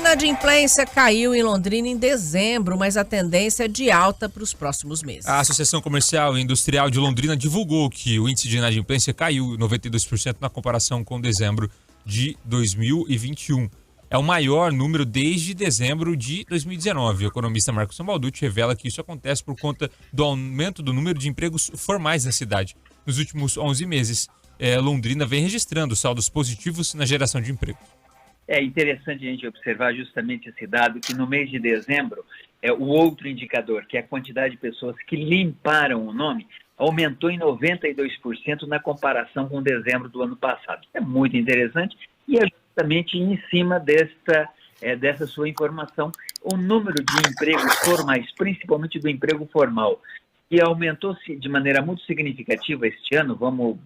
inadimplência caiu em Londrina em dezembro, mas a tendência é de alta para os próximos meses. A Associação Comercial e Industrial de Londrina divulgou que o índice de inadimplência caiu 92% na comparação com dezembro de 2021. É o maior número desde dezembro de 2019. O economista Marcos Sambalducci revela que isso acontece por conta do aumento do número de empregos formais na cidade. Nos últimos 11 meses, Londrina vem registrando saldos positivos na geração de emprego. É interessante a gente observar justamente esse dado, que no mês de dezembro, o outro indicador, que é a quantidade de pessoas que limparam o nome, aumentou em 92% na comparação com dezembro do ano passado. É muito interessante e é justamente em cima dessa sua informação, o número de empregos formais, principalmente do emprego formal, que aumentou-se de maneira muito significativa este ano, vamos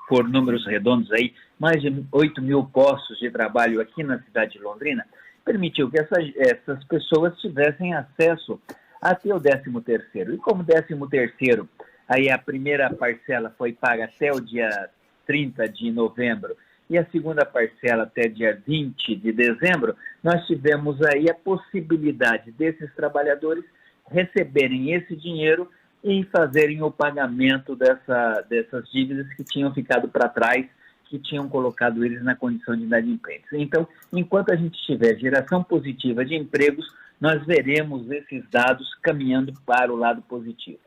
por números redondos aí, mais de 8 mil postos de trabalho aqui na cidade de Londrina, permitiu que essas pessoas tivessem acesso até o 13º. E como 13º, aí a primeira parcela foi paga até o dia 30 de novembro e a segunda parcela até dia 20 de dezembro, nós tivemos aí a possibilidade desses trabalhadores receberem esse dinheiro e fazerem o pagamento dessas dívidas que tinham ficado para trás, que tinham colocado eles na condição de inadimplência. Então, enquanto a gente tiver geração positiva de empregos, nós veremos esses dados caminhando para o lado positivo.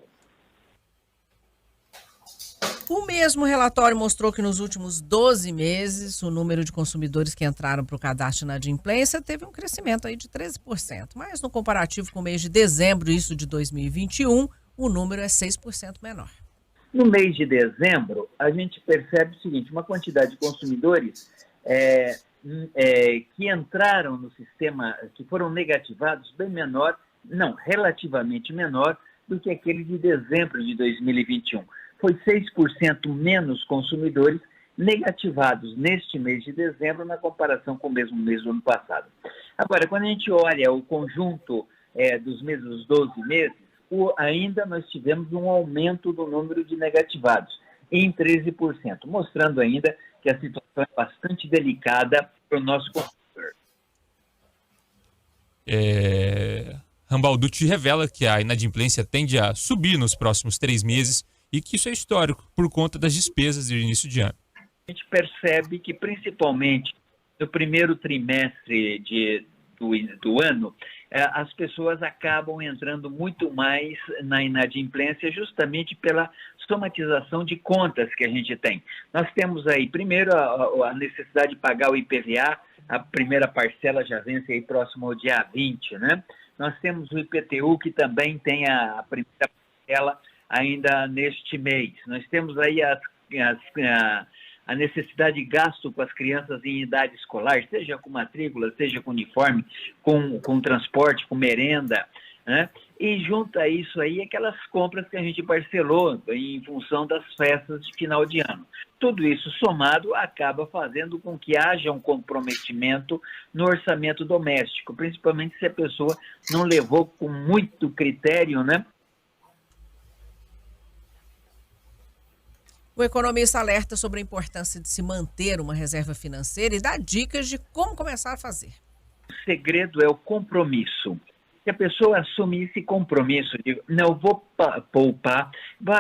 O mesmo relatório mostrou que nos últimos 12 meses, o número de consumidores que entraram para o cadastro de inadimplência teve um crescimento aí de 13%. Mas no comparativo com o mês de dezembro, isso de 2021, o número é 6% menor. No mês de dezembro, a gente percebe o seguinte, uma quantidade de consumidores que entraram no sistema, que foram negativados, bem menor, não, relativamente menor do que aquele de dezembro de 2021. Foi 6% menos consumidores negativados neste mês de dezembro na comparação com o mesmo mês do ano passado. Agora, quando a gente olha o conjunto dos meses, dos 12 meses, ainda nós tivemos um aumento do número de negativados em 13%, mostrando ainda que a situação é bastante delicada para o nosso consumidor. Sambalducci revela que a inadimplência tende a subir nos próximos 3 meses e que isso é histórico por conta das despesas de início de ano. A gente percebe que, principalmente no primeiro trimestre do ano, as pessoas acabam entrando muito mais na inadimplência justamente pela somatização de contas que a gente tem. Nós temos aí, primeiro, a necessidade de pagar o IPVA, a primeira parcela já vence aí próximo ao dia 20, né? Nós temos o IPTU, que também tem a primeira parcela ainda neste mês. Nós temos aí a necessidade de gasto com as crianças em idade escolar, seja com matrícula, seja com uniforme, com transporte, com merenda, né? E junto a isso aí, aquelas compras que a gente parcelou em função das festas de final de ano. Tudo isso somado acaba fazendo com que haja um comprometimento no orçamento doméstico, principalmente se a pessoa não levou com muito critério, né? O economista alerta sobre a importância de se manter uma reserva financeira e dá dicas de como começar a fazer. O segredo é o compromisso. Se a pessoa assumir esse compromisso de não vou poupar,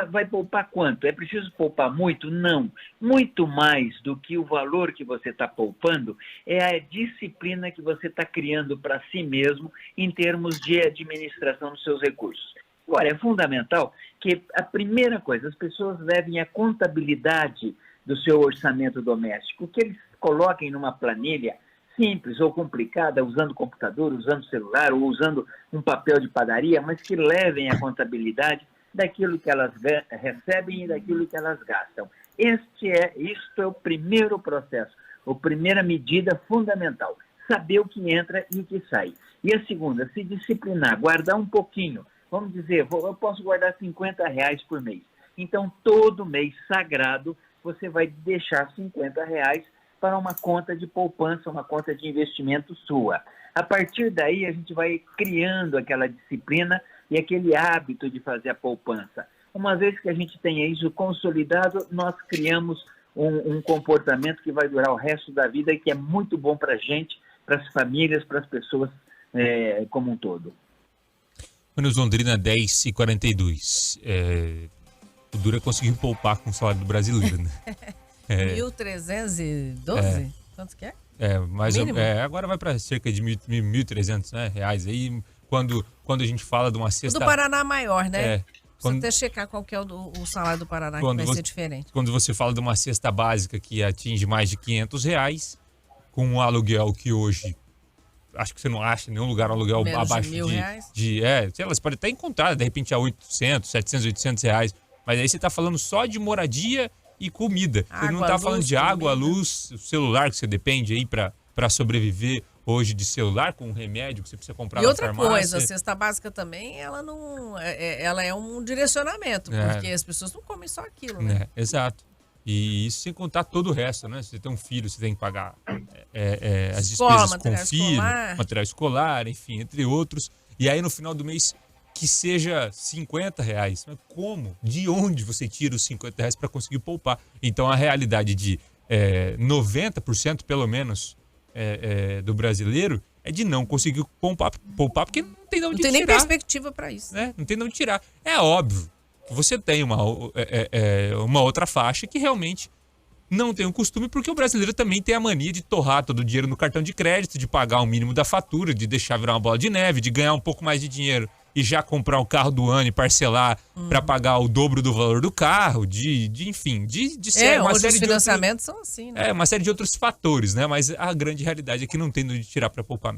vai poupar quanto? É preciso poupar muito? Não. Muito mais do que o valor que você está poupando é a disciplina que você está criando para si mesmo em termos de administração dos seus recursos. Agora, é fundamental que a primeira coisa, as pessoas levem a contabilidade do seu orçamento doméstico, que eles coloquem numa planilha simples ou complicada, usando computador, usando celular ou usando um papel de padaria, mas que levem a contabilidade daquilo que elas recebem e daquilo que elas gastam. Isto é o primeiro processo, a primeira medida fundamental, saber o que entra e o que sai. E a segunda, se disciplinar, guardar um pouquinho. Vamos dizer, eu posso guardar R$50 por mês. Então, todo mês sagrado, você vai deixar R$50 para uma conta de poupança, uma conta de investimento sua. A partir daí, a gente vai criando aquela disciplina e aquele hábito de fazer a poupança. Uma vez que a gente tenha isso consolidado, nós criamos um comportamento que vai durar o resto da vida e que é muito bom para a gente, para as famílias, para as pessoas como um todo. Menos Londrina 10,42. O duro é conseguir poupar com o salário do brasileiro, né? 1.312? Quanto que é? Mas agora vai para cerca de 1.300, né, reais. Aí, quando a gente fala de uma cesta... O do Paraná maior, né? Quando... Você até checar qual que é o salário do Paraná, que vai ser diferente. Quando você fala de uma cesta básica que atinge mais de R$500, com um aluguel que hoje... Acho que você não acha em nenhum lugar um aluguel menos abaixo de R$1.000. Sei lá, você pode até encontrar, de repente, a 800, 700, 800 reais. Mas aí você está falando só de moradia e comida. Você não está falando de água, luz, o celular que você depende aí para sobreviver hoje de celular, com um remédio que você precisa comprar na farmácia. E outra coisa, a cesta básica também, ela é um direcionamento, porque as pessoas não comem só aquilo, né? Exato. E isso sem contar todo o resto, né? Se você tem um filho, você tem que pagar as despesas com o filho, material escolar, enfim, entre outros. E aí no final do mês que seja R$50. Mas como? De onde você tira os R$50 para conseguir poupar? Então a realidade de 90% pelo menos do brasileiro é de não conseguir poupar porque não tem de onde tirar. Não tem nem perspectiva para isso. Né? Não tem de onde tirar. É óbvio que você tem uma outra faixa que realmente não tem o costume, porque o brasileiro também tem a mania de torrar todo o dinheiro no cartão de crédito, de pagar o mínimo da fatura, de deixar virar uma bola de neve, de ganhar um pouco mais de dinheiro e já comprar o carro do ano e parcelar para pagar o dobro do valor do carro, enfim, de ser uma série de financiamentos são assim, né? Uma série de outros fatores, né? Mas a grande realidade é que não tem de onde tirar para poupar mesmo.